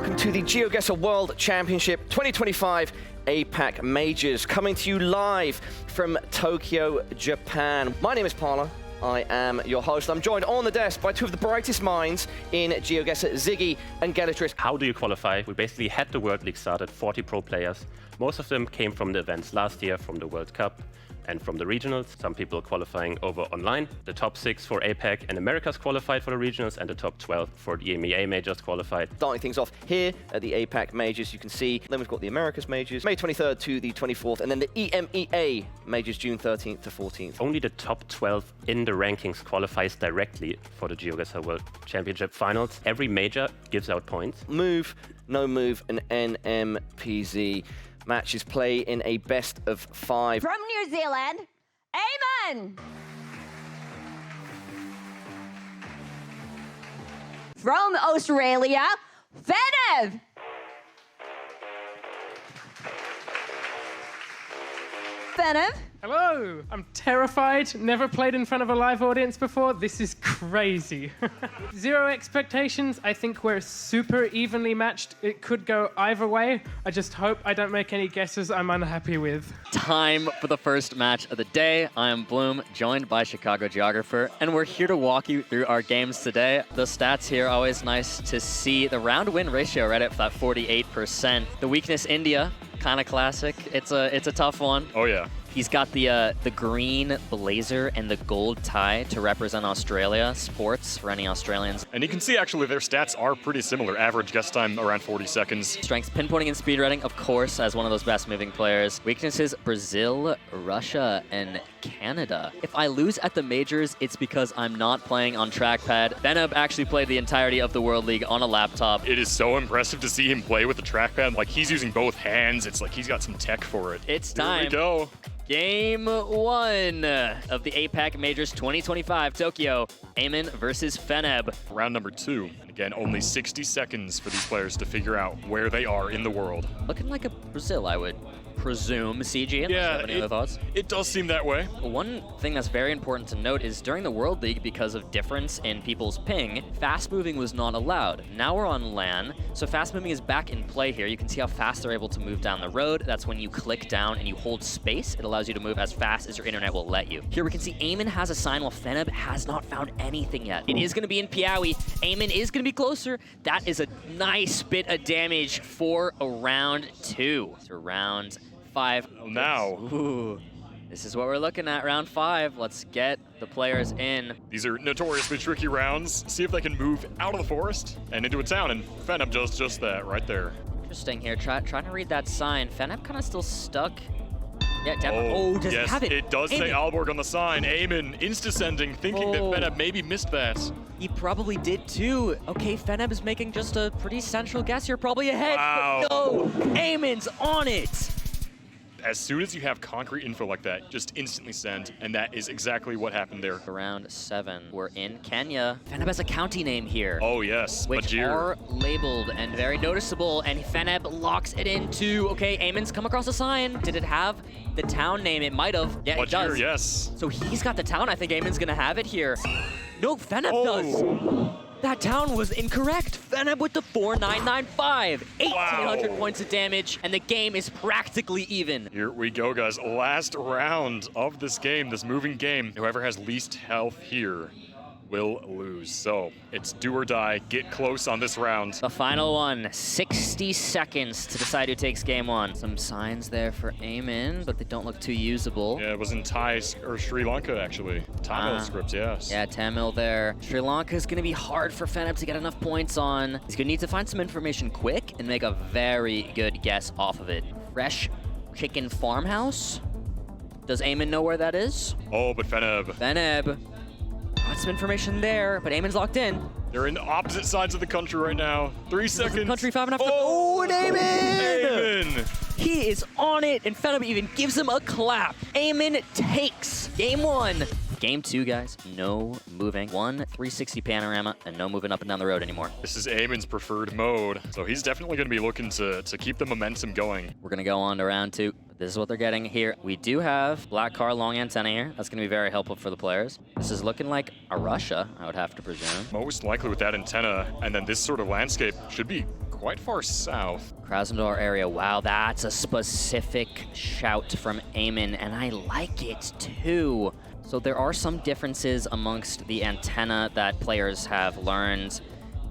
welcome to the GeoGuessr World Championship 2025 APAC Majors, coming to you live from Tokyo, Japan. My name is Parla. I am your host. I'm joined on the desk by two of the brightest minds in GeoGuessr, Ziggy and Gelatris. How do you qualify? We basically had the World League started, 40 pro players. Most of them came from the events last year, from the World Cup and from the regionals. Some people qualifying over online. The top 6 for APAC and Americas qualified for the regionals, and the top 12 for the EMEA majors qualified. Starting things off here at the APAC Majors, you can see. Then we've got the Americas Majors, May 23rd to the 24th, and then the EMEA Majors, June 13th to 14th. Only the top 12 in the rankings qualifies directly for the GeoGuessr World Championship finals. Every major gives out points. Move, no move, and NMPZ. Matches play in a best of 5. From New Zealand, Eamonn. From Australia, Feneb. Feneb. Hello! I'm terrified, never played in front of a live audience before. This is crazy. Zero expectations. I think we're super evenly matched. It could go either way. I just hope I don't make any guesses I'm unhappy with. Time for the first match of the day. I am Bloom, joined by Chicago Geographer, and we're here to walk you through our games today. The stats here, always nice to see. The round win ratio right at that 48%. The weakness, India, kind of classic. It's a tough one. Oh yeah. He's got the green blazer and the gold tie to represent Australia sports for any Australians. And you can see actually their stats are pretty similar. Average guess time around 40 seconds. Strengths, pinpointing and speed reading, of course, as one of those best moving players. Weaknesses, Brazil, Russia, and Canada. If I lose at the majors, it's because I'm not playing on trackpad. Feneb actually played the entirety of the World League on a laptop. It is so impressive to see him play with the trackpad. Like, he's using both hands. It's like he's got some tech for it. It's time. Here we go. Game 1 of the APAC Majors 2025 Tokyo. Eamonn versus Feneb. Round number 2. And again, only 60 seconds for these players to figure out where they are in the world. Looking like a Brazil, I would presume. CG, unless you have any other thoughts? It does seem that way. One thing that's very important to note is during the World League, because of difference in people's ping, fast moving was not allowed. Now we're on LAN, so fast moving is back in play here. You can see how fast they're able to move down the road. That's when you click down and you hold space. It allows you to move as fast as your internet will let you. Here we can see Eamonn has a sign while Feneb has not found anything yet. It is going to be in Piaui. Eamonn is going to be closer. That is a nice bit of damage for a round 2. So round 5. Now. Ooh. This is what we're looking at, round 5. Let's get the players in. These are notoriously tricky rounds. See if they can move out of the forest and into a town, and Feneb does just that right there. Interesting here, trying to read that sign. Feneb kind of still stuck. Yeah, does yes, it have it? It does say Aalborg on the sign. Eamonn insta-sending, thinking that Feneb maybe missed that. He probably did too. Okay, Feneb is making just a pretty central guess here, probably ahead. Wow. But no, Eamonn's on it. As soon as you have concrete info like that, just instantly send, and that is exactly what happened there. Round 7, we're in Kenya. Feneb has a county name here. Oh yes, which Majir. are labeled and very noticeable, and Feneb locks it into, okay, Eamonn's come across a sign. Did it have the town name? It might have. Yeah, Majir, it does. Yes. So he's got the town. I think Eamonn's gonna have it here. No, Feneb does. That town was incorrect. Feneb with the 4995. 1,800 points of damage, and the game is practically even. Here we go, guys. Last round of this game, this moving game. Whoever has least health here will lose. So it's do or die. Get close on this round. The final one, 60 seconds to decide who takes game 1. Some signs there for Eamonn, but they don't look too usable. Yeah, it was in Thai or Sri Lanka, actually. Tamil script, yes. Yeah, Tamil there. Sri Lanka is going to be hard for Feneb to get enough points on. He's going to need to find some information quick and make a very good guess off of it. Fresh chicken farmhouse? Does Eamonn know where that is? Oh, but Feneb. Feneb. Got some information there, but Eamonn's locked in. They're in opposite sides of the country right now. 3 seconds. Country 5.5. Oh, and Eamonn! Eamonn! He is on it, and Feneb even gives him a clap. Eamonn takes game 1. Game 2, guys. No moving. 1 360 panorama, and no moving up and down the road anymore. This is Eamonn's preferred mode, so he's definitely going to be looking to keep the momentum going. We're going to go on to round 2. This is what they're getting here. We do have black car long antenna here. That's going to be very helpful for the players. This is looking like a Russia, I would have to presume. Most likely with that antenna, and then this sort of landscape should be quite far south. Krasnodar area, wow, that's a specific shout from Eamonn, and I like it too. So there are some differences amongst the antenna that players have learned,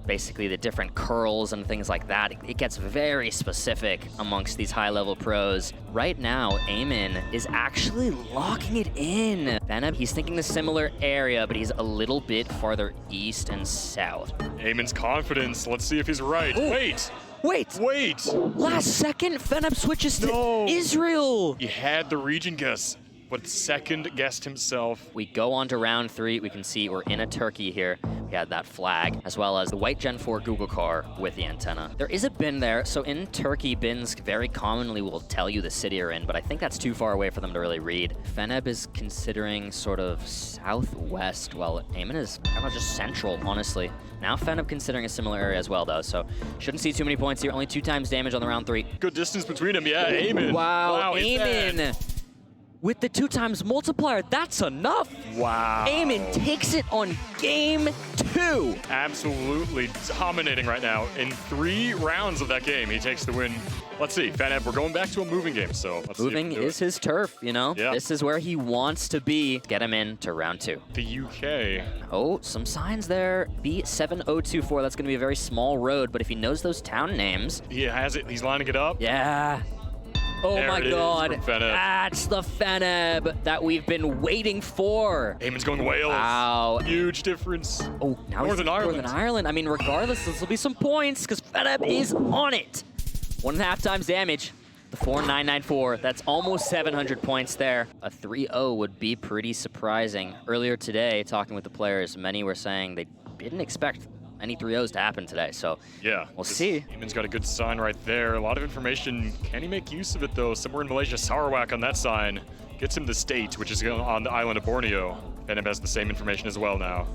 basically the different curls and things like that. It gets very specific amongst these high-level pros. Right now, Eamonn is actually locking it in. Feneb, he's thinking the similar area, but he's a little bit farther east and south. Eamonn's confidence, let's see if he's right. Ooh. Wait! Last second, Feneb switches to No. Israel. He had the region guess, but second guessed himself. We go on to round 3. We can see we're in a Turkey here. We had that flag, as well as the white Gen 4 Google car with the antenna. There is a bin there, so in Turkey, bins very commonly will tell you the city you're in, but I think that's too far away for them to really read. Feneb is considering sort of southwest, while Eamonn is kind of just central, honestly. Now Feneb considering a similar area as well, though, so shouldn't see too many points here. Only 2 times damage on the round 3. Good distance between them, yeah, Eamonn. Wow, he's bad. Eamonn! With the 2 times multiplier, that's enough! Wow. Eamonn takes it on game 2. Absolutely dominating right now. In 3 rounds of that game, he takes the win. Let's see, Feneb, we're going back to a moving game, so let's Moving see if we can do is his turf, you know? Yeah. This is where he wants to be. Get him in to round 2. it. The UK. Oh, some signs there. B7024, that's going to be a very small road, but if he knows those town names... He has it, he's lining it up. Yeah. Oh There my it is god. from Feneb. That's the Feneb that we've been waiting for. Eamonn's going Wales. Wow. Huge difference. Oh, now he's Northern Ireland. Northern Ireland. I mean, regardless, this will be some points because Feneb is on it. 1.5 times damage. The 4994. That's almost 700 points there. A 3-0 would be pretty surprising. Earlier today, talking with the players, many were saying they didn't expect any 3-0s to happen today, so Yeah. we'll see. Eamonn's got a good sign right there. A lot of information. Can he make use of it, though? Somewhere in Malaysia, Sarawak on that sign gets him the state, which is on the island of Borneo. Feneb has the same information as well now.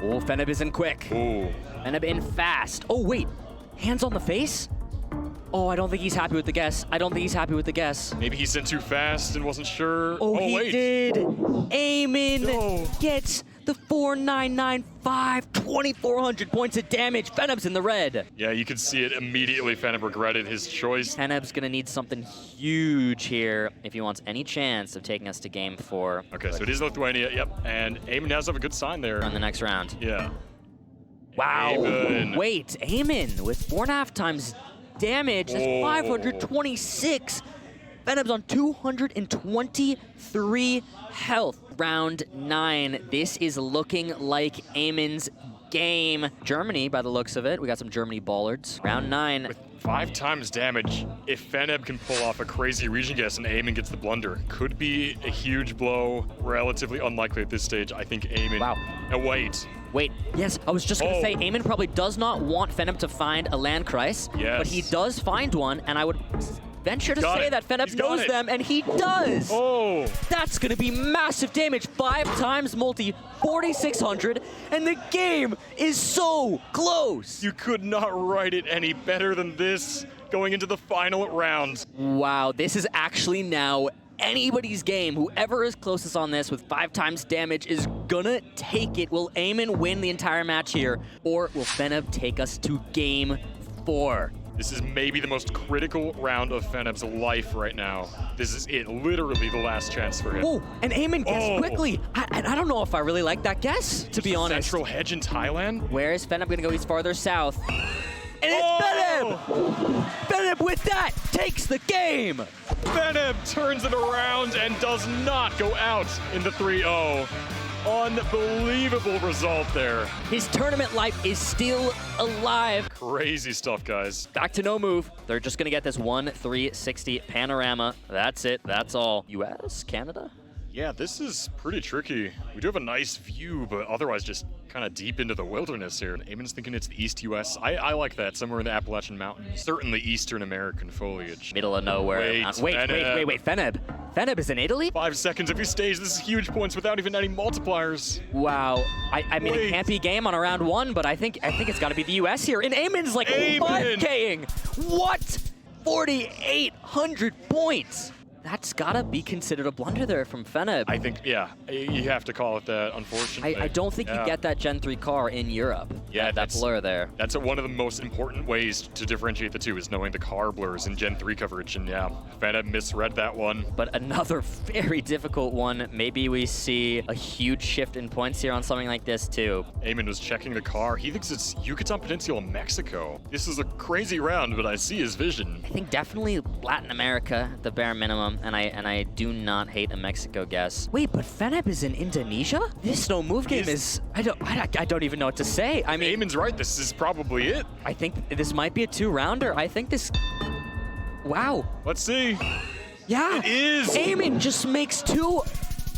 Oh, Feneb is in quick. Ooh. Feneb in fast. Oh, wait. Hands on the face? Oh, I don't think he's happy with the guess. I don't think he's happy with the guess. Maybe he sent too fast and wasn't sure. Oh, he wait. did. Eamonn No. gets the 4995, 2,400 points of damage. Feneb's in the red. Yeah, you could see it immediately. Feneb regretted his choice. Feneb's gonna need something huge here if he wants any chance of taking us to game 4. Okay, so it is Lithuania. Yep, and Eammonn does have a good sign there. On the next round. Yeah. Wow. Eamonn. Wait, Eamonn with 4.5 times damage. That's Whoa. 526. Feneb's on 223 health. Round 9. This is looking like Eamonn's game. Germany, by the looks of it. We got some Germany bollards. Round 9. With 5 times damage, if Feneb can pull off a crazy region guess and Eammonn gets the blunder, could be a huge blow. Relatively unlikely at this stage. I think Eammonn. Wow. No, wait. Wait, yes, I was just gonna Oh. say Eamonn probably does not want Feneb to find a Landkreis, Yes. but he does find one, and I would venture to Got say it. that Feneb He's got knows it. them, and he does! Oh. That's gonna be massive damage, 5 times multi, 4,600, and the game is so close! You could not write it any better than this going into the final round. Wow, this is actually now anybody's game. Whoever is closest on this with 5 times damage is gonna take it. Will Eamonn win the entire match here, or will Feneb take us to game 4? This is maybe the most critical round of Feneb's life right now. This is it, literally the last chance for him. Oh, and Eamonn guessed Oh. quickly. I don't know if I really like that guess, to be honest. Central hedge in Thailand? Where is Feneb gonna go? He's farther south. And it's Oh! Feneb! Feneb with that takes the game! Feneb turns it around and does not go out in the 3-0. Unbelievable result there. His tournament life is still alive. Crazy stuff, guys. Back to no move. They're just gonna get this 1-3-60 panorama. That's it, that's all. US, Canada? Yeah, this is pretty tricky. We do have a nice view, but otherwise just kind of deep into the wilderness here. Eamonn's thinking it's the East US. I like that, somewhere in the Appalachian Mountains. Certainly Eastern American foliage. Middle of nowhere. Wait, Wait, Feneb. Feneb is in Italy? 5 seconds if he stays. This is huge points without even any multipliers. Wow. I mean, Wait. it can't be game on a round 1, but I think it's got to be the US here. And Eamonn's like Eamonn. 5K'ing. What? 4,800 points. That's gotta be considered a blunder there from Feneb. I think, yeah, you have to call it that, unfortunately. I don't think you get that Gen 3 car in Europe. Yeah, that blur there. That's one of the most important ways to differentiate the two, is knowing the car blurs in Gen 3 coverage. And yeah, Feneb misread that one. But another very difficult one. Maybe we see a huge shift in points here on something like this too. Eamonn was checking the car. He thinks it's Yucatan Peninsula, Mexico. This is a crazy round, but I see his vision. I think definitely Latin America, the bare minimum, and I do not hate a Mexico guess. Wait, but Feneb is in Indonesia? This no move game is I don't even know what to say. I mean, Eamonn's right. This is probably it. I think this might be a 2-rounder. I think this. Wow. Let's see. Yeah. It is. Eamonn just makes 2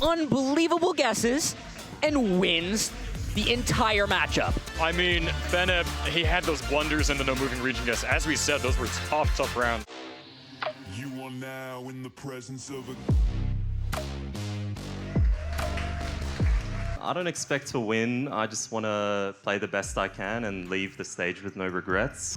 unbelievable guesses and wins the entire matchup. I mean, Feneb, he had those blunders in the no moving region guess. As we said, those were tough rounds. You are now in the presence of a... I don't expect to win. I just want to play the best I can and leave the stage with no regrets.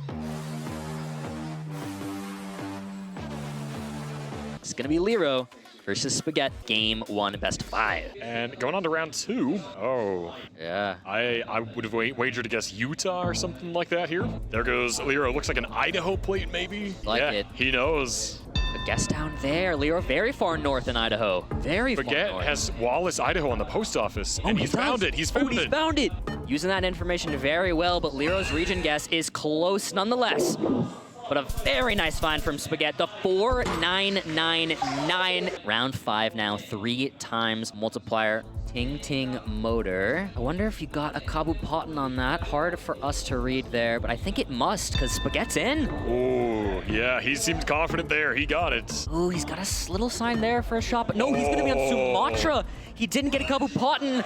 It's gonna be Leero versus Spaghet, game 1, best of 5. And going on to round 2. Oh. Yeah. I would have wagered to guess Utah or something like that here. There goes Leero. Looks like an Idaho plate, maybe. Like yeah, it. He knows. A guess down there. Leero very far north in Idaho. Very far Spaghet north. has Wallace, Idaho on the post office, and he's found it. He's found He's it. found it. Using that information very well, but Leero's region guess is close nonetheless. But a very nice find from Spaghet. The 4999. Round 5 now, 3 times multiplier. Ting Ting motor. I wonder if you got a Kabupaten on that. Hard for us to read there, but I think it must, because Spaghet's in. Oh, yeah, he seemed confident there. He got it. Oh, he's got a little sign there for a shot, but no, he's gonna be on Sumatra. He didn't get a Kabupaten.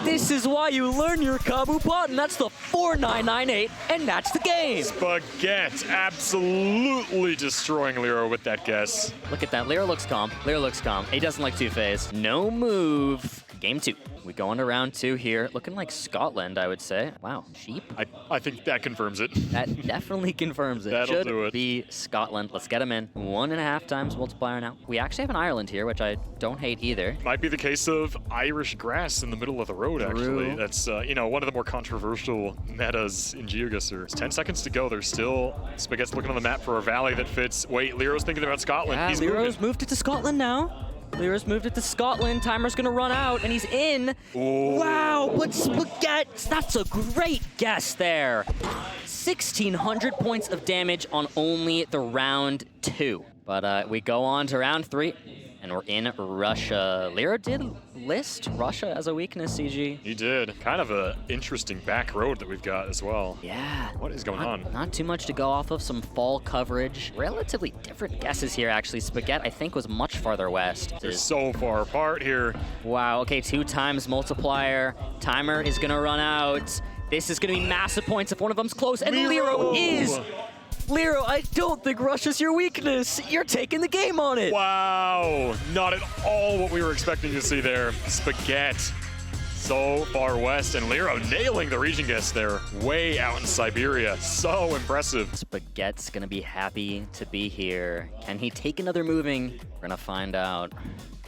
This is why you learn your Kabupaten. That's the 4998, and that's the game. Spaghet absolutely destroying Leero with that guess. Look at that. Leero looks calm. Leero looks calm. He doesn't like two-phase. No move. Game 2. We go on to round 2 here. Looking like Scotland, I would say. Wow, sheep? I think that confirms it. That definitely confirms it. That'll Should do it. be Scotland. Let's get him in. 1.5 times multiplier now. We actually have an Ireland here, which I don't hate either. Might be the case of Irish grass in the middle of the road, actually. True. That's, one of the more controversial metas in GeoGuessr. It's 10 seconds to go. There's still... Spaghet's looking on the map for a valley that fits. Wait, Leero's thinking about Scotland. Yeah, He's Leero's moving. moved it to Scotland now. Leero's moved it to Scotland. Timer's gonna run out, and he's in. Oh. Wow, but Spaghet, that's a great guess there. 1,600 points of damage on only the round 2. But we go on to round 3, and we're in Russia. Leero did list Russia as a weakness, CG. He did. Kind of a interesting back road that we've got as well. Yeah. What is going on? Not too much to go off of. Some fall coverage. Relatively different guesses here, actually. Spaghet, I think, was much farther west. They're so far apart here. Wow, okay, 2 times multiplier. Timer is gonna run out. This is gonna be massive points if one of them's close, and Leero is! Leero, I don't think Russia's your weakness. You're taking the game on it. Wow, not at all what we were expecting to see there. Spaghet, so far west, and Leero nailing the region guess there, way out in Siberia. So impressive. Spaghet's gonna be happy to be here. Can he take another moving? We're gonna find out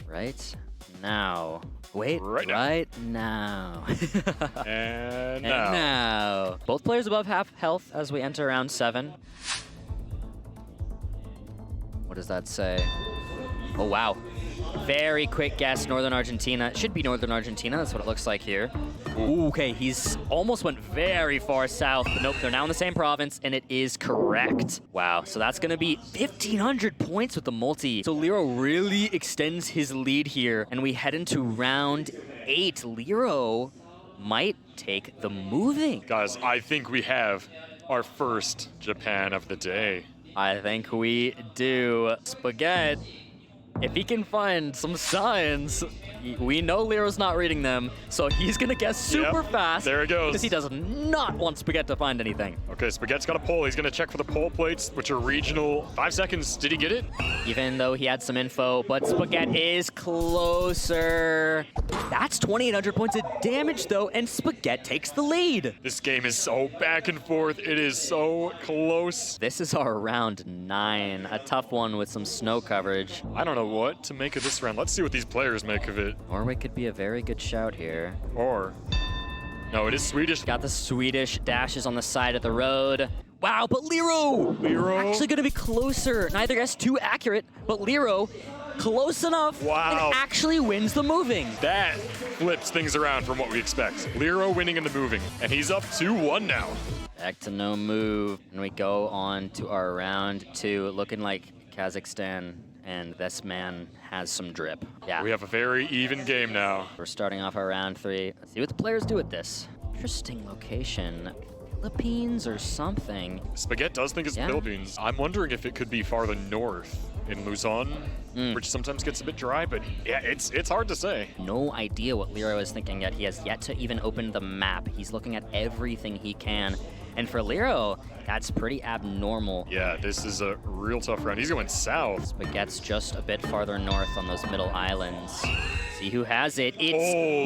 right now. Wait, Right now. And And now. Both players above half health as we enter round 7. What does that say? Oh, wow. Very quick guess, Northern Argentina. It should be Northern Argentina, that's what it looks like here. Ooh, okay, he's almost went very far south, but nope, they're now in the same province, and it is correct. Wow, so that's gonna be 1,500 points with the multi. So Leero really extends his lead here, and we head into round 8. Leero might take the moving. guys, I think we have our first Japan of the day. I think we do. Spaghet, if he can find some signs We know Leero's not reading them, so he's gonna guess super fast. There it goes. Because he does not want Spaghet to find anything. Okay, Spaghet's got a pole. He's gonna check for the pole plates, which are regional. 5 seconds. Did he get it? Even though he had some info, but Spaghet is closer. That's 2,800 points of damage, though, and Spaghet takes the lead. This game is so back and forth. It is so close. This is our round 9, a tough one with some snow coverage. I don't know what to make of this round. Let's see what these players make of it. Norway could be a very good shout here. Or, no, it is Swedish. Got the Swedish dashes on the side of the road. Wow, but Leero actually gonna be closer. Neither guess too accurate, but Leero close enough and actually wins the moving. That flips things around from what we expect. Leero winning in the moving, and he's up 2-1 now. Back to no move, and we go on to our round 2, looking like Kazakhstan, and this man has some drip. Yeah. We have a very even game now. We're starting off our round 3. Let's see what the players do with this. Interesting location. Philippines or something. Spaghet does think it's the Philippines. I'm wondering if it could be farther north in Luzon, which sometimes gets a bit dry, but yeah, it's hard to say. No idea what Leero is thinking yet. He has yet to even open the map. He's looking at everything he can. And for Leero, that's pretty abnormal. Yeah, this is a real tough round. He's going south. Spaghet's just a bit farther north on those middle islands. See who has it. It's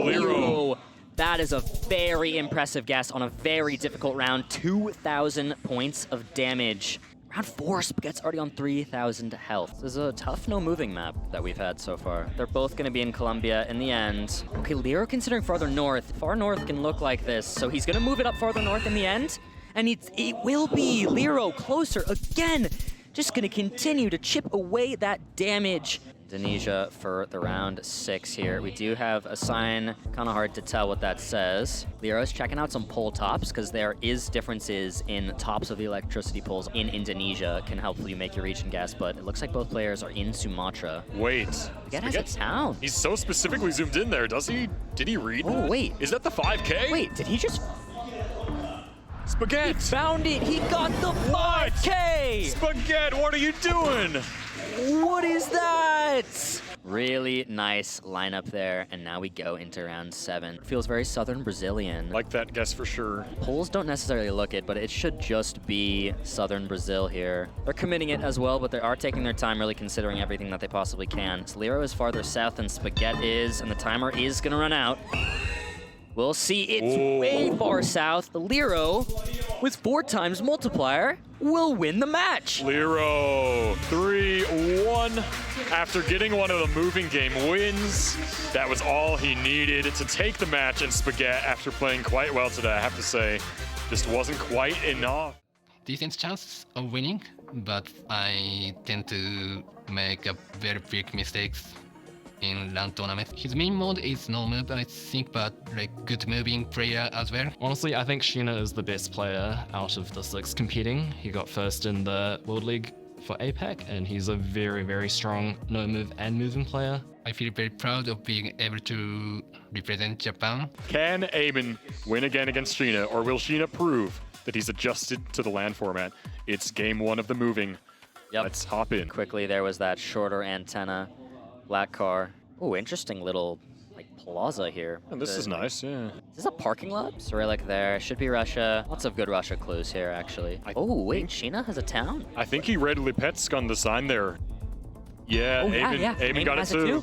Leero. That is a very impressive guess on a very difficult round. 2,000 points of damage. Round 4, Spaghet's already on 3,000 health. This is a tough no-moving map that we've had so far. They're both going to be in Colombia in the end. Okay, Leero considering farther north. Far north can look like this, so he's going to move it up farther north in the end. And it will be Leero closer again. Just going to continue to chip away that damage. Indonesia for the round 6 here. We do have a sign, kind of hard to tell what that says. Leero's checking out some pole tops because there is differences in tops of the electricity poles in Indonesia. Can help you make your region guess, but it looks like both players are in Sumatra. Wait. Spaghet has a town. He's so specifically zoomed in there, does he? Did he read that? Wait. Is that the 5K? Wait, did he just... Spaghet! He found it! He got the 5K! Spaghet, what are you doing? What is that? Really nice lineup there, and now we go into round 7. Feels very southern Brazilian. Like that guess for sure. Polls don't necessarily look it, but it should just be southern Brazil here. They're committing it as well, but they are taking their time, really considering everything that they possibly can. So Leero is farther south than Spaghet is, and the timer is gonna run out. We'll see. It's way far south. Leero, with 4 times multiplier, will win the match. Leero, 3-1. After getting one of the moving game wins, that was all he needed to take the match. And Spaghet, after playing quite well today, I have to say, just wasn't quite enough. Decent chance of winning, but I tend to make a very big mistakes in LAN tournament. His main mode is no move, I think, but like good moving player as well. Honestly, I think Shiina is the best player out of the 6 competing. He got first in the World League for APAC, and he's a very, very strong no move and moving player. I feel very proud of being able to represent Japan. Can Eamonn win again against Shiina, or will Shiina prove that he's adjusted to the LAN format? It's game 1 of the moving. Yep. Let's hop in. Quickly, there was that shorter antenna. Black car. Oh, interesting little like plaza here. Oh, this is nice, yeah. Is this a parking lot? So like there. Should be Russia. Lots of good Russia clues here, actually. Oh, wait, Shiina has a town? I think he read Lipetsk on the sign there. Yeah, Eamonn got it too.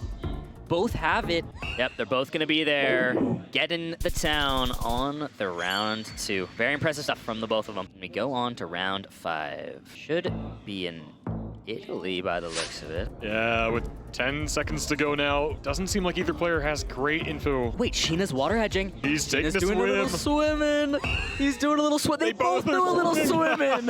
Both have it. Yep, they're both going to be there. Getting the town on the round 2. Very impressive stuff from the both of them. We go on to round 5. Should be in Italy by the looks of it. Yeah, with 10 seconds to go now. Doesn't seem like either player has great info. Wait, Shiina's water hedging. He's taking the doing swim. A little swimming. He's doing a little swim. They both do a little swimming.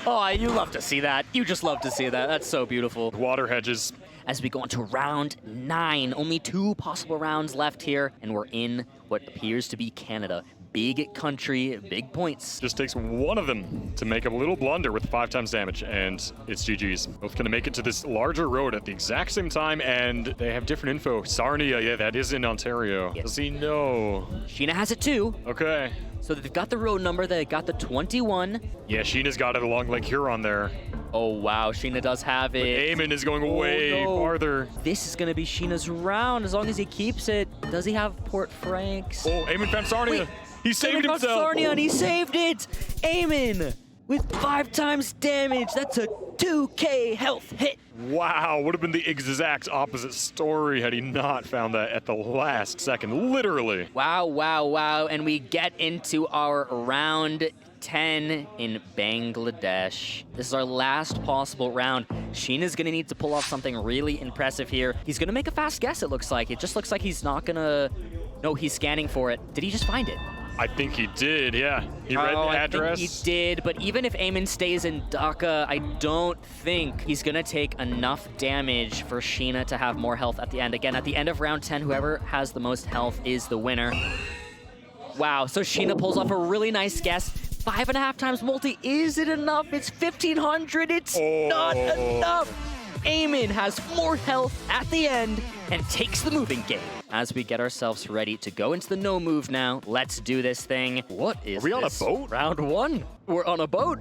Oh, you love to see that. You just love to see that. That's so beautiful. Water hedges. As we go on to round 9, only 2 possible rounds left here, and we're in what appears to be Canada. Big country, big points. Just takes one of them to make a little blunder with 5 times damage, and it's GG's. Both gonna make it to this larger road at the exact same time, and they have different info. Sarnia, yeah, that is in Ontario. Yep. Does he know? Shiina has it too. Okay. So they've got the road number, they got the 21. Yeah, Sheena's got it along Lake Huron there. Oh, wow. Shiina does have it. Eamonn is going way farther. This is going to be Sheena's round as long as he keeps it. Does he have Port Franks? Oh, Eamonn found Sarnia. He saved Eamonn himself. found Sarnia and he saved it. Eamonn with 5 times damage. That's a 2k health hit. Wow, would have been the exact opposite story had he not found that at the last second, literally. Wow, wow, wow. And we get into our round 10 in Bangladesh. This is our last possible round. Shiina's gonna need to pull off something really impressive here. He's gonna make a fast guess, it looks like. It just looks like he's not gonna... No, he's scanning for it. Did he just find it? I think he did, yeah. He read the address. I think he did, but even if Eamonn stays in Dhaka, I don't think he's gonna take enough damage for Shiina to have more health at the end. Again, at the end of round 10, whoever has the most health is the winner. Wow, so Shiina pulls off a really nice guess. 5.5 times multi, is it enough? It's 1,500, it's not enough. Eamonn has more health at the end and takes the moving game. As we get ourselves ready to go into the no move now, let's do this thing. What is this? Are we on a boat? Round 1. We're on a boat.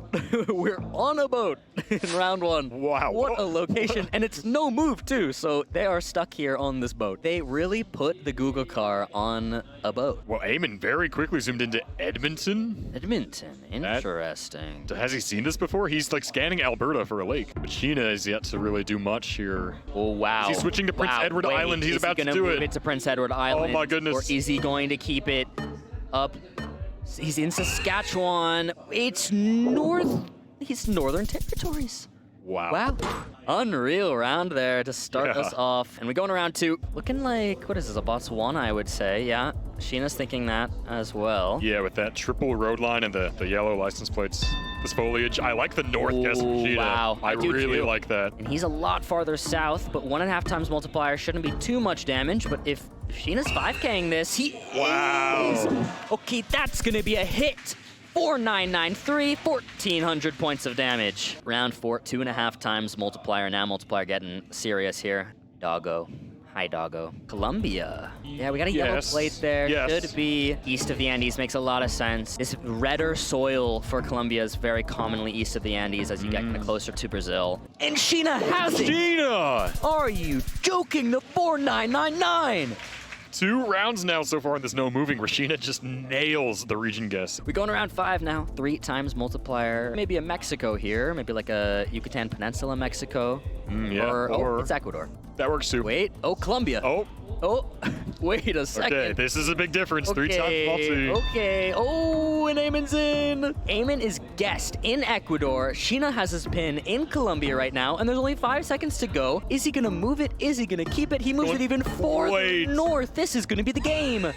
We're on a boat in round 1. Wow. What a location. And it's no move too, so they are stuck here on this boat. They really put the Google car on a boat. Well, Eamonn very quickly zoomed into Edmonton. Edmonton, interesting. Has he seen this before? He's like scanning Alberta for a lake. But Shiina is yet to really do much here. Oh, wow. Is he switching to Prince Edward Island? He's about to do it. Is he going to move it to Prince Edward Island? Oh my goodness. Or is he going to keep it up? He's in Saskatchewan. It's He's Northern Territories. Wow. Wow. Unreal round there to start us off. And we're going around 2. Looking like, what is this, a Botswana, I would say. Yeah, Shiina's thinking that as well. Yeah, with that triple road line and the yellow license plates. This foliage. I like the north guess from Shiina. Wow. I really like that. And he's a lot farther south, but 1.5 times multiplier shouldn't be too much damage. But if Shiina's 5K'ing this, he is. Okay, that's going to be a hit. 4993, 1,400 points of damage. Round 4, 2.5 times multiplier. Now multiplier getting serious here. Doggo. Hi, Doggo. Colombia. Yeah, we got a yellow plate there. Should be east of the Andes. Makes a lot of sense. This redder soil for Colombia is very commonly east of the Andes as you get kind of closer to Brazil. And Shiina has it! Shiina! Are you joking? The 4999! 2 rounds now so far in this no moving where Shiina just nails the region guess. We're going around 5 now. 3 times multiplier. Maybe a Mexico here. Maybe like a Yucatan Peninsula, Mexico. Or it's Ecuador. That works too. Wait. Oh, Colombia. Oh, wait a second. Okay, this is a big difference. 3 times multi. Okay. Oh, and Eamonn's in. Eamonn is guessed in Ecuador. Shiina has his pin in Colombia right now, and there's only 5 seconds to go. Is he gonna move it? Is he gonna keep it? He moves it even further north. This is gonna be the game.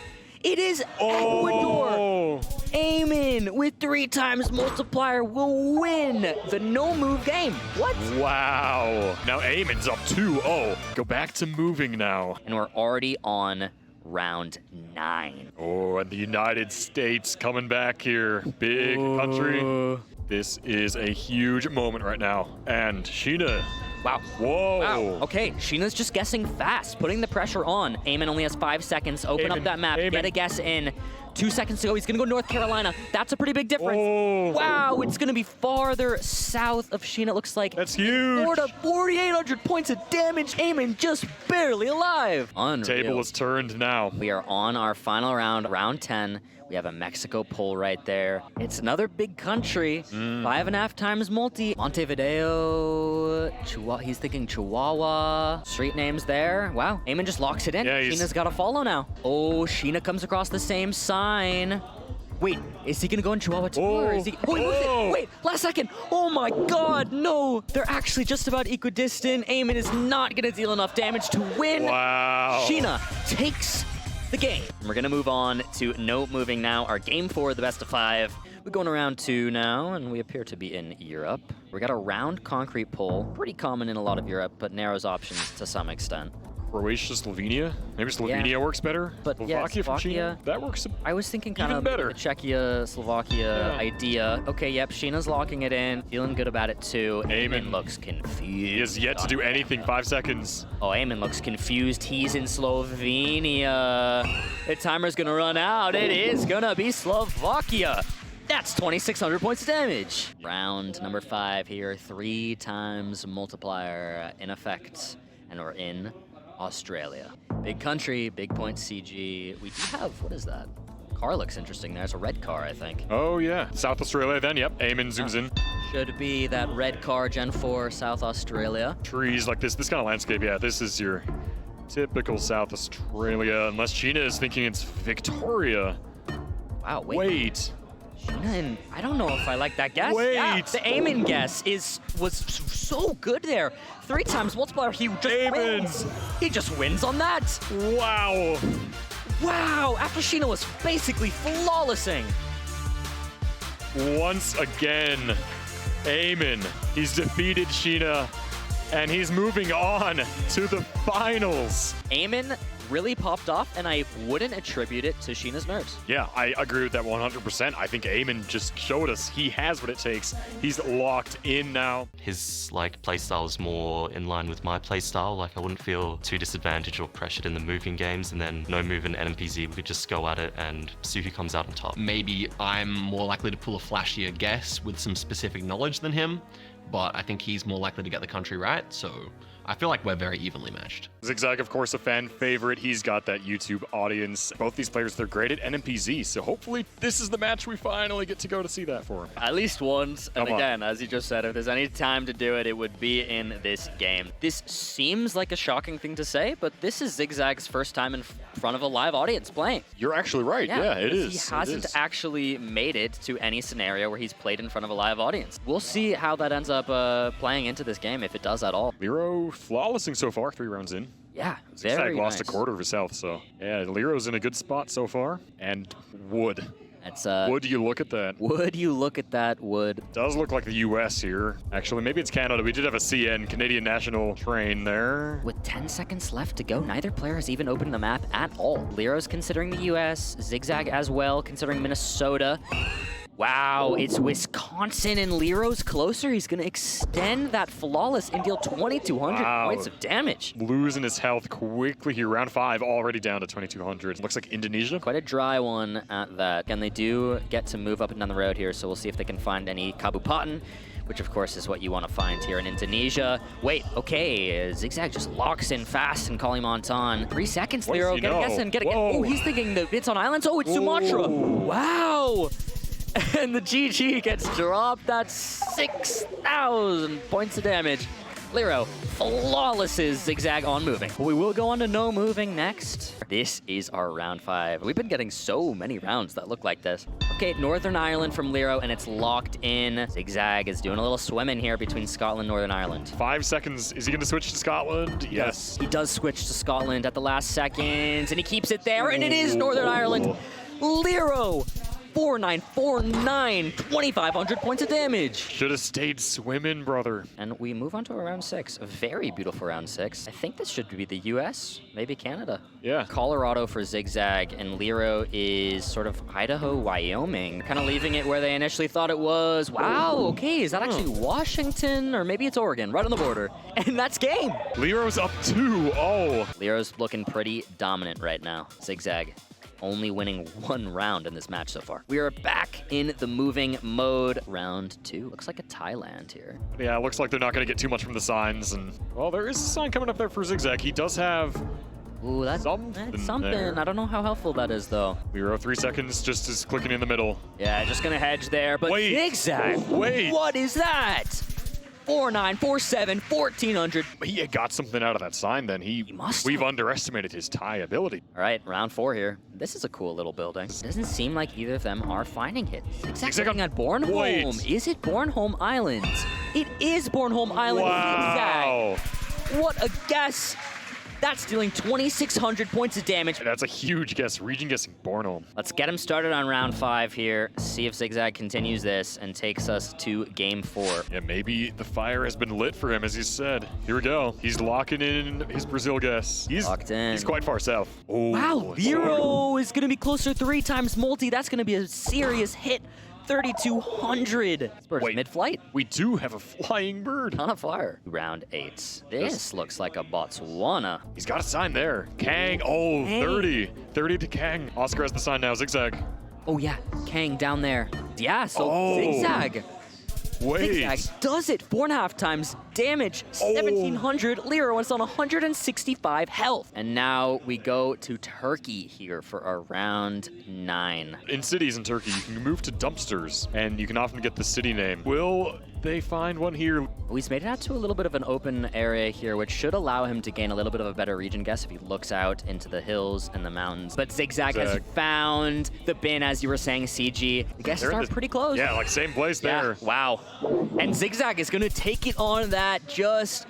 It is Ecuador. Eamonn with 3 times multiplier will win the no move game. What? Wow. Now Eamonn's up 2-0. Go back to moving now. And we're already on round 9. Oh, and the United States coming back here. Big country. This is a huge moment right now. And Shiina. Wow. Whoa. Wow. Okay, Shiina's just guessing fast, putting the pressure on. Eamonn only has 5 seconds. Open up that map, get a guess in. 2 seconds to go. He's going to go North Carolina. That's a pretty big difference. Wow, it's going to be farther south of Shiina, it looks like. That's huge. 4,800 points of damage. Eamonn just barely alive. Unreal. Table is turned now. We are on our final round, round 10. We have a Mexico pole right there. It's another big country. 5.5 times multi. Montevideo, Chihuahua. He's thinking Chihuahua. Street names there. Wow, Eamonn just locks it in. Yeah, Shiina's got to follow now. Oh, Shiina comes across the same sign. Wait, is he gonna go in Chihuahua too? Or is he... Oh, he moved it. Wait, last second. Oh my God, no. They're actually just about equidistant. Eamonn is not gonna deal enough damage to win. Wow. Shiina takes the game. We're gonna move on to no moving now. Our game 4, the best of 5. We're going around 2 now, and we appear to be in Europe. We got a round concrete pole, pretty common in a lot of Europe, but narrows options to some extent. Croatia, Slovenia? Maybe Slovenia works better? But Slovakia from Shiina? That works I was thinking kind even of better. the Czechia, Slovakia idea. Okay, yep, Shiina's locking it in. Feeling good about it too. Eamonn looks confused. He has yet to do anything. 5 seconds. Oh, Eamonn looks confused. He's in Slovenia. The timer's gonna run out. It is gonna be Slovakia. That's 2,600 points of damage. Round number 5 here, 3 times multiplier in effect, and we're in Australia. Big country, big points CG. We do have, what is that? Car looks interesting there. It's a red car, I think. Oh yeah, South Australia then, yep. Eamonn zooms in. Should be that red car, Gen 4, South Australia. Trees like this kind of landscape, yeah, this is your typical South Australia, unless Shiina is thinking it's Victoria. Wow, Wait. Shiina, and I don't know if I like that guess. Wait. Yeah, the Eamonn guess was so good there. 3 times multiplier, he just wins. He just wins on that. Wow. Wow, after Shiina was basically flawlessing. Once again, Eamonn, he's defeated Shiina, and he's moving on to the finals. Eamonn really popped off, and I wouldn't attribute it to Sheena's nerves. Yeah, I agree with that 100%. I think Eamonn just showed us he has what it takes. He's locked in now. His playstyle is more in line with my playstyle. Like, I wouldn't feel too disadvantaged or pressured in the moving games, and then no move and NMPZ, we could just go at it and see who comes out on top. Maybe I'm more likely to pull a flashier guess with some specific knowledge than him, but I think he's more likely to get the country right, so I feel like we're very evenly matched. Zigzag, of course, a fan favorite. He's got that YouTube audience. Both these players, they're great at NMPZ, so hopefully this is the match we finally get to go to see that for. At least once, and Come on. again, as you just said, if there's any time to do it, it would be in this game. This seems like a shocking thing to say, but this is Zigzag's first time in front of a live audience playing. You're actually right. Yeah, it is. He hasn't actually made it to any scenario where he's played in front of a live audience. We'll see how that ends up playing into this game, if it does at all. Leero flawlessing so far, 3 rounds in. Yeah, Zigzag very lost nice. a quarter of his health, so yeah, Leero's in a good spot so far. And Wood. That's Would you look at that? Would you look at that, Wood? Does look like the US here. Actually, maybe it's Canada. We did have a CN, Canadian National train there. With 10 seconds left to go, neither player has even opened the map at all. Leero's considering the US, Zigzag as well, considering Minnesota. Wow, it's Wisconsin and Leero's closer. He's going to extend that flawless and deal 2,200 points of damage. Losing his health quickly here. Round 5 already down to 2,200. Looks like Indonesia. Quite a dry one at that. And they do get to move up and down the road here, so we'll see if they can find any kabupaten, which of course is what you want to find here in Indonesia. Wait, okay, Zigzag just locks in fast and Kalimantan. 3 seconds, Leero. Get a guess and get a guess. Oh, he's thinking the bits on islands. Oh, it's Sumatra. Wow. And the GG gets dropped. That's 6,000 points of damage. Leero flawlesses Zigzag on moving. We will go on to no moving next. This is our round 5. We've been getting so many rounds that look like this. Okay, Northern Ireland from Leero, and it's locked in. Zigzag is doing a little swimming here between Scotland and Northern Ireland. 5 seconds. Is he going to switch to Scotland? Yes. He does switch to Scotland at the last seconds, and he keeps it there, and it is Northern Ireland. Leero 4949, 2,500 points of damage. Should have stayed swimming, brother. And we move on to a round 6, a very beautiful round 6. I think this should be the US, maybe Canada. Yeah. Colorado for Zigzag, and Leero is sort of Idaho, Wyoming. Kind of leaving it where they initially thought it was. Wow, okay, is that actually Washington? Or maybe it's Oregon, right on the border. And that's game. Leero's up 2. Oh. Leero's looking pretty dominant right now. Zigzag only winning 1 round in this match so far. We are back in the moving mode. Round 2. Looks like a Thailand here. Yeah, it looks like they're not going to get too much from the signs. And, well, there is a sign coming up there for Zigzag. He does have Ooh, that's something there. I don't know how helpful that is, though. Leero, 3 seconds, just is clicking in the middle. Yeah, just going to hedge there. But Wait. Zigzag, Wait. What is that? 4947, 1,400. He got something out of that sign then. He must We've have. underestimated his Thai ability. All right, round 4 here. This is a cool little building. Doesn't seem like either of them are finding it. Zigzag looking at Bornholm. Wait. Is it Bornholm Islands? It is Bornholm Island. Wow. Zigzag. What a guess. That's dealing 2,600 points of damage. That's a huge guess. Region guessing Bornholm. Let's get him started on round 5 here. See if Zigzag continues this and takes us to game 4. Yeah, maybe the fire has been lit for him, as he said. Here we go. He's locking in his Brazil guess. He's locked in. He's quite far south. Oh, wow, Leero is going to be closer 3 times multi. That's going to be a serious hit. 3,200. Bird's Wait. mid-flight. We do have a flying bird. On a fire. Round 8. This looks like a Botswana. He's got a sign there. Kang. Oh, Hey. 30. 30 to Kang. Oscar has the sign now. Zigzag. Oh yeah, Kang down there. Yeah, so Zigzag. Wait. Zigzag does it. 4.5 times damage. 1,700. Leero was on 165 health. And now we go to Turkey here for our round 9. In cities in Turkey, you can move to dumpsters, and you can often get the city name. Will they find one here? Oh, he's made it out to a little bit of an open area here, which should allow him to gain a little bit of a better region guess if he looks out into the hills and the mountains. But Zigzag has found the bin, as you were saying, CG. The guesses are pretty close. Yeah, like same place there. Wow. And Zigzag is going to take it on that just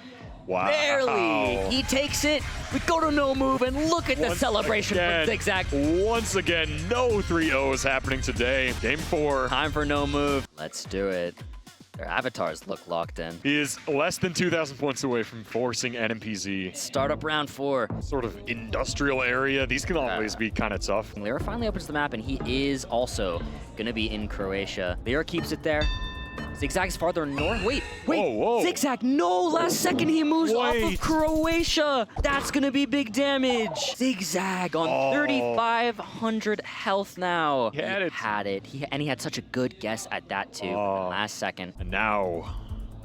barely. He takes it. We go to no move, and look at the celebration from Zigzag. Once again, no 3-0s happening today. Game 4. Time for no move. Let's do it. Their avatars look locked in. He is less than 2,000 points away from forcing NMPZ. Start up round 4. Sort of industrial area. These can always be kind of tough. Leero finally opens the map, and he is also going to be in Croatia. Leero keeps it there. Zigzag's farther north. Wait. Whoa. Zigzag, no, last second he moves off of Croatia. That's going to be big damage. Zigzag on 3,500 health now. He had it. And he had such a good guess at that too. Last second. And now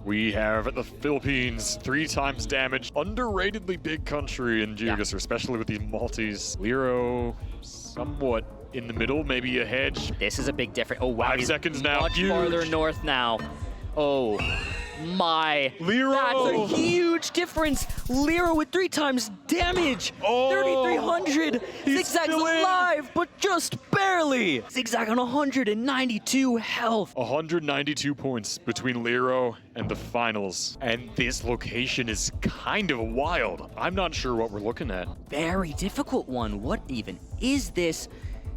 we have the Philippines, 3 times damage. Underratedly big country in GeoGuessr, especially with these multis. Leero, somewhat in the middle, maybe a hedge. This is a big difference. Oh, wow. 5 seconds now. Much farther north now. Oh, my. Leero. That's a huge difference. Leero with 3 times damage. 3,300. Zigzag's alive, but just barely. Zigzag on 192 health. 192 points between Leero and the finals. And this location is kind of wild. I'm not sure what we're looking at. Very difficult one. What even is this?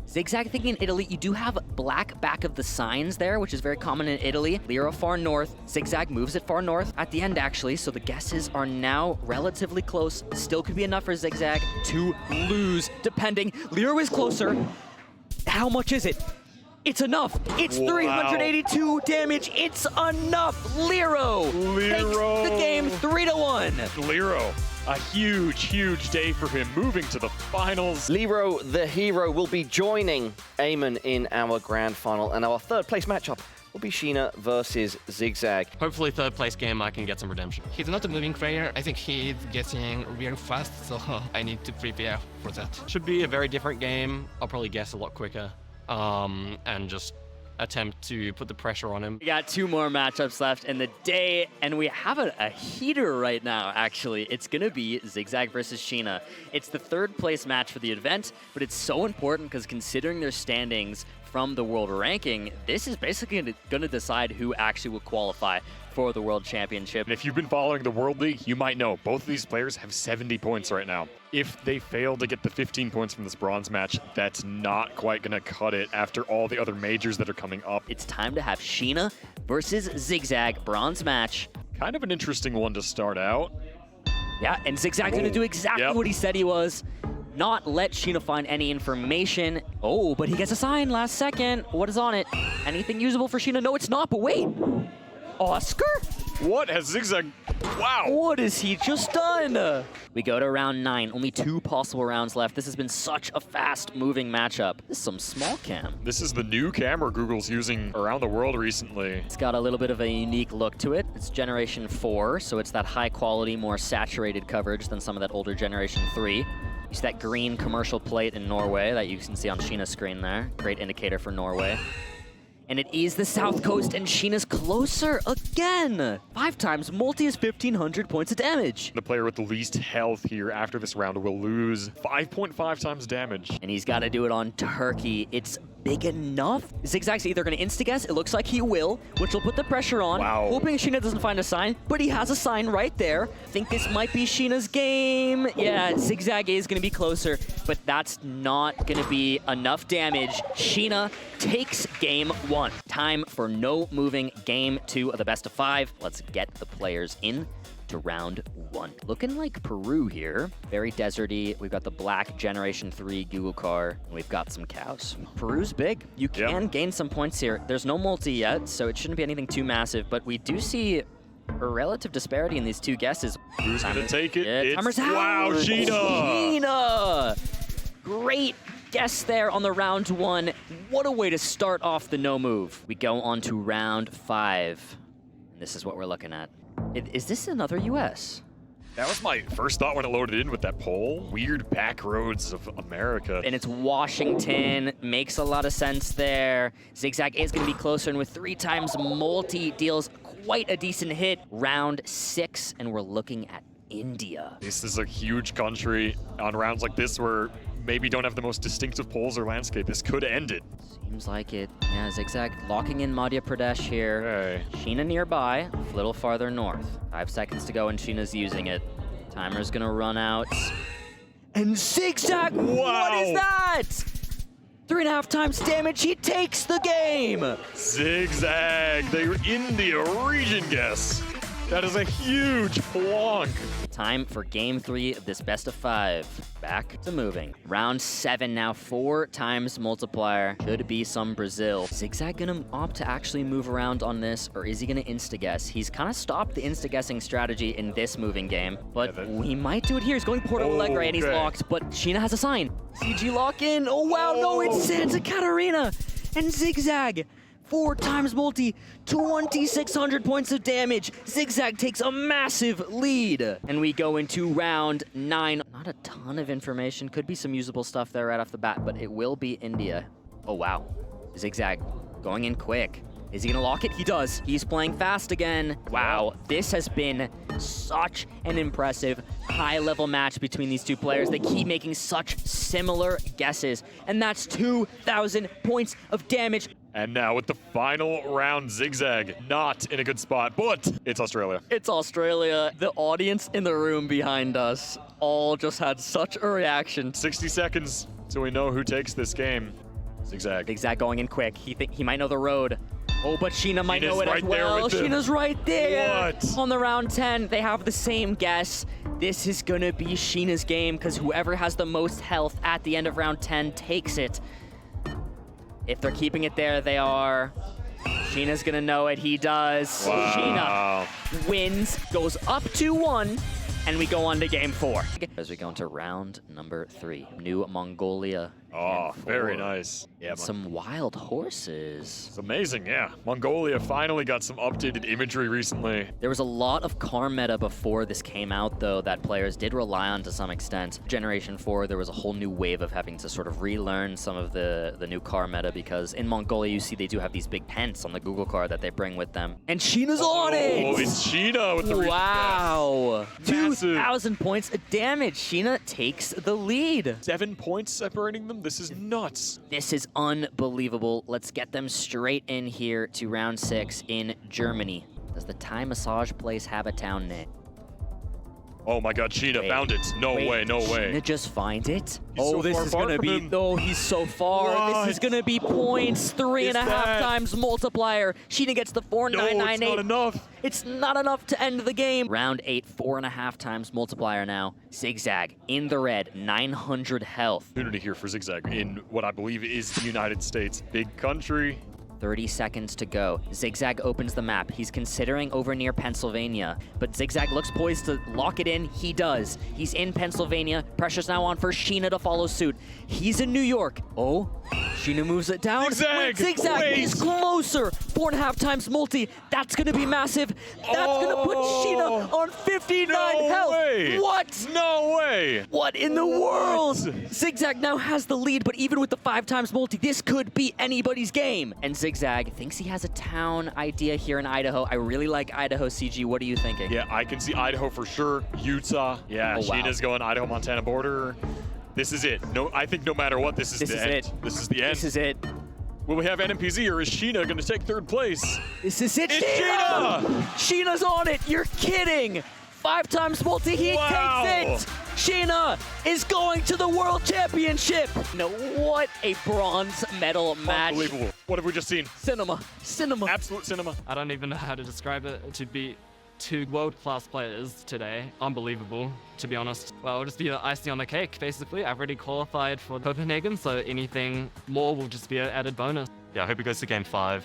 Zigzag thinking in Italy, you do have black back of the signs there, which is very common in Italy. Leero far north. Zigzag moves it far north at the end, actually, so the guesses are now relatively close. Still could be enough for Zigzag to lose, depending. Leero is closer. How much is it? It's enough. It's 382 damage. It's enough. Leero takes the game 3-1. Leero. A huge day for him, moving to the finals. Leero, the hero, will be joining Eamonn in our grand final, and our 3rd place matchup will be Shiina versus Zigzag. Hopefully 3rd place game I can get some redemption. He's not a moving player. I think he's getting real fast, so I need to prepare for that. Should be a very different game. I'll probably guess a lot quicker and just attempt to put the pressure on him. We got 2 more matchups left in the day, and we have a heater right now, actually. It's going to be Zigzag versus Shiina. It's the 3rd place match for the event, but it's so important because considering their standings from the world ranking, this is basically going to decide who actually will qualify for the World Championship. And if you've been following the World League, you might know both of these players have 70 points right now. If they fail to get the 15 points from this bronze match, that's not quite going to cut it after all the other majors that are coming up. It's time to have Shiina versus Zigzag bronze match. Kind of an interesting one to start out. Yeah, and Zigzag's going to do exactly what he said he was. Not let Shiina find any information. Oh, but he gets a sign last second. What is on it? Anything usable for Shiina? No, it's not, but wait. Oscar? What has Zigzag... Wow! What has he just done? We go to round 9. Only 2 possible rounds left. This has been such a fast-moving matchup. This is some small cam. This is the new camera Google's using around the world recently. It's got a little bit of a unique look to it. It's Generation 4, so it's that high-quality, more saturated coverage than some of that older Generation 3. You see that green commercial plate in Norway that you can see on Shiina's screen there. Great indicator for Norway. And it is the South Coast, and Shiina's closer again. 5 times, multi is 1,500 points of damage. The player with the least health here after this round will lose 5.5 times damage. And he's got to do it on Turkey. It's big enough. Zigzag's either going to insta-guess, it looks like he will, which will put the pressure on. Wow. Hoping Shiina doesn't find a sign, but he has a sign right there. Think this might be Shiina's game. Yeah, Zigzag is going to be closer, but that's not going to be enough damage. Shiina takes game 1. Time for no moving game 2 of the best of 5. Let's get the players in to round 1. Looking like Peru here. Very deserty. We've got the black Generation 3 Google car, and we've got some cows. Peru's big. You can gain some points here. There's no multi yet, so it shouldn't be anything too massive, but we do see a relative disparity in these 2 guesses. Who's going to take it? Yeah, timer's out. Wow, Shiina! Shiina! Great guess there on the round 1. What a way to start off the no move. We go on to round 5. And this is what we're looking at. Is this another US? That was my first thought when it loaded in with that poll. Weird back roads of America. And it's Washington. Makes a lot of sense there. Zigzag is going to be closer, and with 3 times multi deals quite a decent hit. Round 6, and we're looking at India. This is a huge country on rounds like this where maybe don't have the most distinctive poles or landscape. This could end it. Seems like it. Yeah, Zigzag locking in Madhya Pradesh here. Hey. Sheena nearby, a little farther north. 5 seconds to go, and Sheena's using it. Timer's gonna run out. And Zigzag, wow. What is that? 3.5 times damage, he takes the game! Zigzag, they're India region guess. That is a huge plonk. Time for game 3 of this best of 5. Back to moving. Round 7 now, 4 times multiplier. Could be some Brazil. Zigzag gonna opt to actually move around on this, or is he gonna insta-guess? He's kind of stopped the insta-guessing strategy in this moving game, but he might do it here. He's going Porto Alegre and he's locked, but Shiina has a sign. CG lock in. Oh wow, no, it's Santa Catarina. And Zigzag. 4 times multi, 2,600 points of damage. Zigzag takes a massive lead. And we go into round 9. Not a ton of information. Could be some usable stuff there right off the bat, but it will be India. Oh, wow. Zigzag going in quick. Is he gonna lock it? He does. He's playing fast again. Wow, this has been such an impressive high-level match between these two players. They keep making such similar guesses, and that's 2,000 points of damage. And now with the final round, Zigzag not in a good spot, but it's Australia. It's Australia. The audience in the room behind us all just had such a reaction. 60 seconds till we know who takes this game. Zigzag. Zigzag going in quick. He might know the road. Oh, but Shiina might know it right as well. Sheena's right there. What? On the round 10, they have the same guess. This is gonna be Sheena's game, because whoever has the most health at the end of round 10 takes it. If they're keeping it there, they are. Sheena's gonna know it. He does. Wow. Shiina wins, goes up 2-1, and we go on to game 4. As we go into round number 3, New Mongolia. Oh, very nice. Yeah, some wild horses. It's amazing, yeah. Mongolia finally got some updated imagery recently. There was a lot of car meta before this came out, though, that players did rely on to some extent. Generation 4, there was a whole new wave of having to sort of relearn some of the new car meta, because in Mongolia, you see they do have these big tents on the Google car that they bring with them. And Sheena's on it! Oh, it's Shiina with the wow! 2,000 points of damage. Shiina takes the lead. 7 points separating them? This is nuts. This is unbelievable. Let's get them straight in here to round 6 in Germany. Does the Thai massage place have a town name? Oh my god, Shiina found it. No way, no way. Shiina just find it? So this is gonna be, he's so far. What? This is gonna be points, 3.5 times multiplier. Shiina gets the 4,998. No, it's not enough. It's not enough to end the game. Round 8, 4.5 times multiplier now. Zigzag in the red, 900 health. Opportunity here for Zigzag in what I believe is the United States. Big country. 30 seconds to go. Zigzag opens the map. He's considering over near Pennsylvania, but Zigzag looks poised to lock it in. He does. He's in Pennsylvania. Pressure's now on for Shiina to follow suit. He's in New York. Oh, Shiina moves it down. Zigzag! Zigzag is closer. 4.5 times multi. That's gonna be massive. That's gonna put Shiina on 59 health. Way. What? No way. What in the world? Zigzag now has the lead, but even with the 5 times multi, this could be anybody's game. And Zigzag thinks he has a town idea here in Idaho. I really like Idaho, CG. What are you thinking? Yeah, I can see Idaho for sure. Utah. Yeah, Shiina's going Idaho-Montana border. This is it. No, I think no matter what, this is the end. This is the end. This is it. Will we have NMPZ, or is Shiina going to take 3rd place? This is it. It's Shiina! Shiina's on it. You're kidding. 5 times multi. He takes it. Shiina is going to the World Championship. No, what a bronze medal match. Unbelievable. What have we just seen? Cinema. Cinema. Absolute cinema. I don't even know how to describe it. To beat 2 world-class players today, unbelievable, to be honest. Well, it'll just be the icing on the cake, basically. I've already qualified for Copenhagen, so anything more will just be an added bonus. Yeah, I hope it goes to game 5.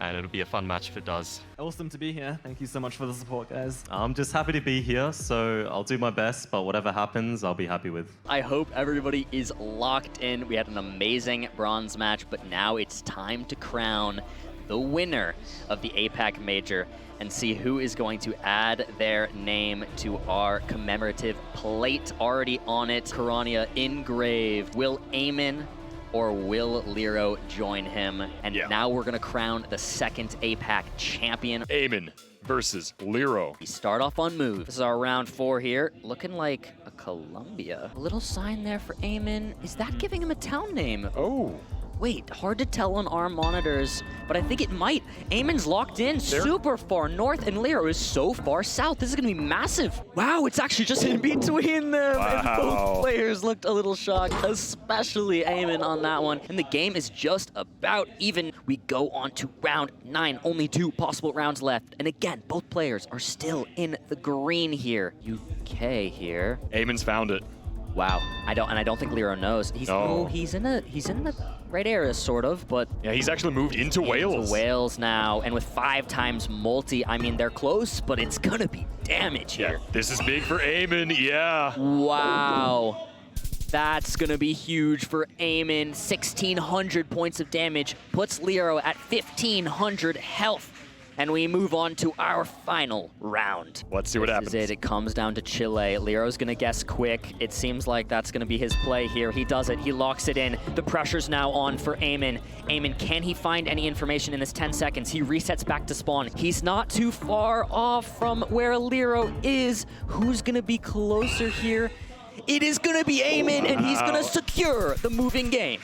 and it'll be a fun match if it does. Awesome to be here. Thank you so much for the support, guys. I'm just happy to be here, so I'll do my best, but whatever happens, I'll be happy with. I hope everybody is locked in. We had an amazing bronze match, but now it's time to crown the winner of the APAC Major and see who is going to add their name to our commemorative plate already on it. Piranha engraved. Will Eamonn or will Leero join him? And now we're gonna crown the second APAC champion. Eamonn versus Leero. We start off on move. This is our round 4 here. Looking like a Columbia. A little sign there for Eamonn. Is that giving him a town name? Oh. Wait, hard to tell on our monitors, but I think it might. Eamonn's locked in super far north, and Leero is so far south. This is going to be massive. Wow, it's actually just in between them. Wow. And both players looked a little shocked, especially Eamonn on that one. And the game is just about even. We go on to round 9. Only 2 possible rounds left. And again, both players are still in the green here. UK here. Eamonn's found it. Wow, I don't think Leero knows. He's in the right area, sort of, but yeah, he's actually moved into Wales. Into Wales now, and with 5 times multi, I mean they're close, but it's gonna be damage here. This is big for Eamonn, yeah. Wow, that's gonna be huge for Eamonn. 1,600 points of damage puts Leero at 1,500 health. And we move on to our final round. Let's see what happens. This is it. It comes down to Chile. Leero's going to guess quick. It seems like that's going to be his play here. He does it. He locks it in. The pressure's now on for Eamonn. Eamonn, can he find any information in this 10 seconds? He resets back to spawn. He's not too far off from where Leero is. Who's going to be closer here? It is going to be Eamonn, and he's going to secure the moving game.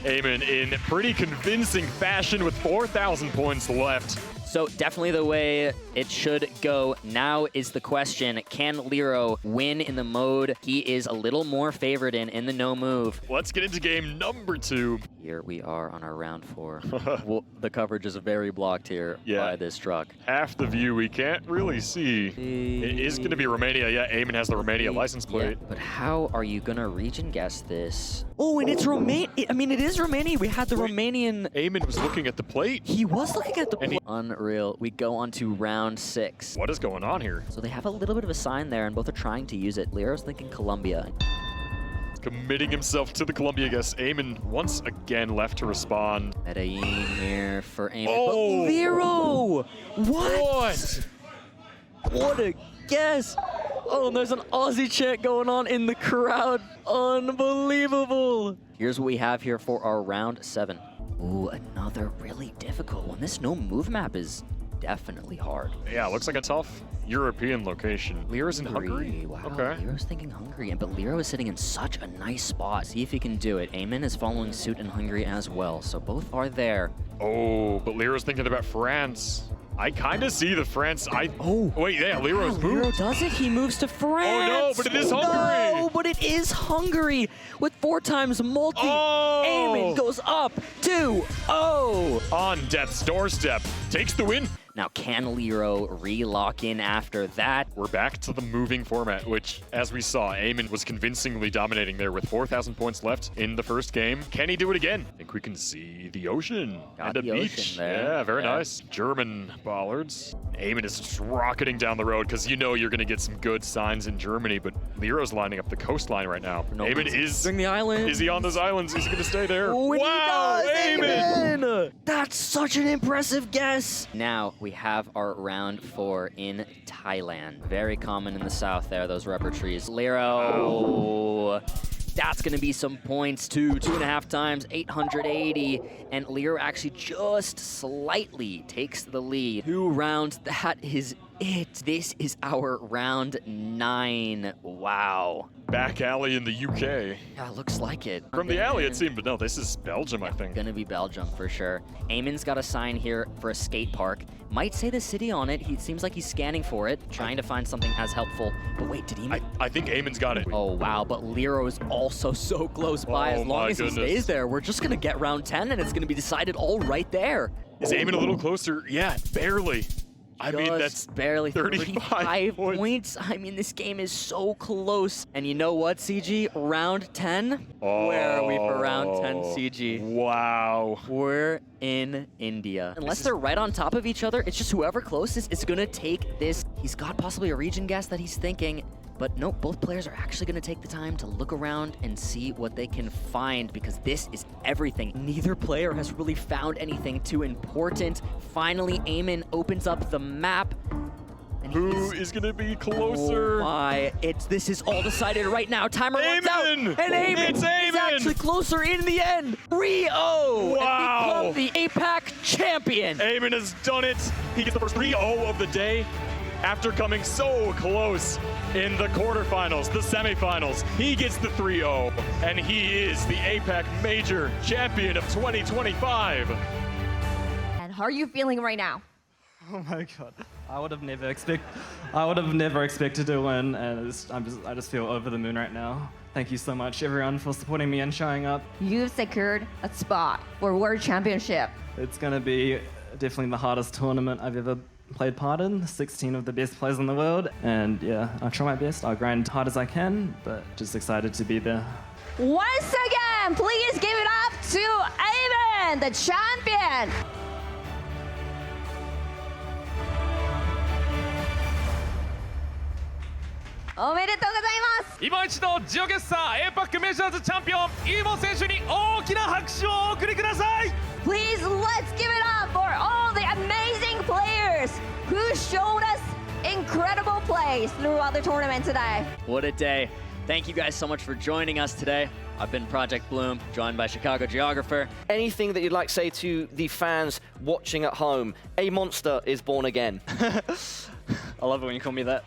Eamonn in pretty convincing fashion with 4,000 points left. So definitely the way it should go. Now is the question, can Leero win in the mode he is a little more favored in the no move? Let's get into game number 2. Here we are on our round 4. Well, the coverage is very blocked here by this truck. Half the view we can't really see. It is going to be Romania. Yeah, Eamonn has the Romania license plate. Yeah, but how are you going to region guess this? Oh, and it's Romania. I mean, it is Romania. We had the Romanian. Eamonn was looking at the plate. He was looking at the plate. Unreal. We go on to round 6. What is going on here? So they have a little bit of a sign there, and both are trying to use it. Leero's thinking Colombia. Committing himself to the Columbia guess. Eamonn once again left to respond. Medellin here for Eamonn. Oh! But Leero! What? What a guess! Oh, and there's an Aussie chant going on in the crowd. Unbelievable! Here's what we have here for our round 7. Ooh, another really difficult one. This no move map is definitely hard. Yeah, looks like a tough European location. Leero's in Hungary? Wow, okay. Leero's thinking Hungary, but Leero is sitting in such a nice spot. See if he can do it. Eamonn is following suit in Hungary as well, so both are there. Oh, but Leero's thinking about France. I kind of see the France. Wait, yeah, Leero's moved. Leero does it. He moves to France. Oh no, but it is Hungary. No, but it is Hungary with 4 times multi. Eamonn goes up 2-0. On death's doorstep. Takes the win. Now, can Leero re-lock in after that? We're back to the moving format, which, as we saw, Eamonn was convincingly dominating there with 4,000 points left in the first game. Can he do it again? I think we can see the ocean and a beach. There. Yeah, very nice. German bollards. Eamonn is just rocketing down the road because you know you're going to get some good signs in Germany, but Leero's lining up the coastline right now. Eamonn is... the island. Is he on those islands? Is he going to stay there? Oh, wow, Eamonn! That's such an impressive guess. Now, we have our round 4 in Thailand. Very common in the south there, those rubber trees. Leero. That's going to be some points too. 2.5 times, 880. And Leero actually just slightly takes the lead. 2 rounds, that is it. This is our round 9. Wow. Back alley in the UK. Yeah, looks like it. From the alley it seemed, but no, this is Belgium, I think. Gonna be Belgium for sure. Eamonn's got a sign here for a skate park. Might say the city on it. He seems like he's scanning for it, trying to find something as helpful. But wait, did he? I think Eamonn's got it. Oh wow, but Leero is also so close by. As long as he stays there, we're just gonna get round 10 and it's gonna be decided all right there. Is Eamonn a little closer? Yeah, barely. I mean, that's barely 35 points. I mean, this game is so close. And you know what, CG? Round 10? Where are we for round 10, CG? Wow. We're in India. Unless they're right on top of each other, it's just whoever closest is gonna take this. He's got possibly a region guess that he's thinking, but nope, both players are actually gonna take the time to look around and see what they can find, because this is everything. Neither player has really found anything too important. Finally, Eamonn opens up the map. And Who is going to be closer? Oh my, this is all decided right now. Timer runs out. And Eamonn! Eamonn It's is Eamonn! actually closer in the end. 3-0. Wow. And become the APAC champion. Eamonn has done it. He gets the first 3-0 of the day after coming so close in the quarterfinals, the semifinals. He gets the 3-0, and he is the APAC Major Champion of 2025. And how are you feeling right now? Oh my god. I would have never expected to win, and I just feel over the moon right now. Thank you so much, everyone, for supporting me and showing up. You've secured a spot for World Championship. It's gonna be definitely the hardest tournament I've ever played part in. 16 of the best players in the world, and yeah, I'll try my best. I'll grind hard as I can, but just excited to be there. Once again, please give it up to Eamonn, the champion.おめでとうございます。今一度ジオゲッサー APAC メジャーズチャンピオンイーモン選手に大きな拍手をお送りください。 Please let's give it up for all the amazing players who showed us incredible plays throughout the tournament today. What a day. Thank you guys so much for joining us today. I've been Project Bloom, joined by Chicago GeoGuessr. Anything that you'd like to say to the fans watching at home? A monster is born again. I love it when you call me that.